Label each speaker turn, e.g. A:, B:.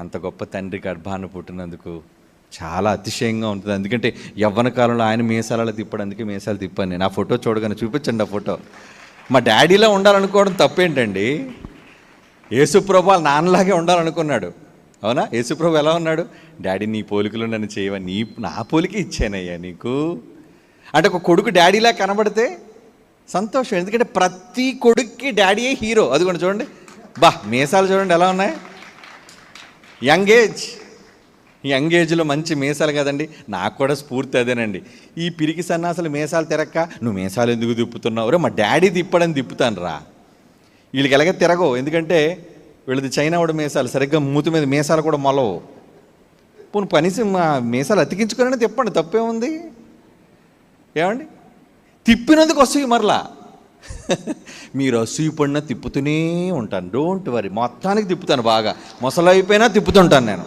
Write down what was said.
A: అంత గొప్ప తండ్రి గర్భాన్ని పుట్టినందుకు చాలా అతిశయంగా ఉంటుంది. ఎందుకంటే యవ్వన కాలంలో ఆయన మీసాలలో తిప్పాడు, అందుకే మీసాలు తిప్పాను నేను. ఆ ఫోటో చూడగానే చూపించండి ఆ ఫోటో. మా డాడీలా ఉండాలనుకోవడం తప్పేంటండి? యేసుప్రభు వాళ్ళ నాన్నలాగే ఉండాలనుకున్నాడు. అవునా? యేసుప్రభు ఎలా ఉన్నాడు? డాడీ నీ పోలికలు నన్ను చేయవా, నా పోలికే ఇచ్చానయ్యా నీకు అంటే. ఒక కొడుకు డాడీలా కనబడితే సంతోషం, ఎందుకంటే ప్రతి కొడుక్కి డాడీయే హీరో. అది కూడా చూడండి, మీసాలు చూడండి ఎలా ఉన్నాయి. యంగ్ ఏజ్లో మంచి మీసాలు కదండి. నాకు కూడా స్ఫూర్తి అదేనండి. ఈ పిరికి సన్నాసులు మీసాలు తిరక్క, నువ్వు మీసాలు ఎందుకు తిప్పుతున్నావు? రే మా డాడీ తిప్పడని తిప్పుతాను రా. వీళ్ళకి ఎలాగ తిరగవు, ఎందుకంటే వీళ్ళది చైనా వాడు మీసాలు, సరిగ్గా మూతి మీద మీసాలు కూడా మొలవు. పోను పనిసి మా మీసాలు అతికించుకునే తిప్పండి, తప్పేముంది? ఏమండి, తిప్పినందుకు వస్తాయి మరలా. మీరు అసూయ పడినా తిప్పుతూనే ఉంటాను, డోంట్ వరీ. మొత్తానికి తిప్పుతాను, బాగా మొసలైపోయినా తిప్పుతుంటాను నేను.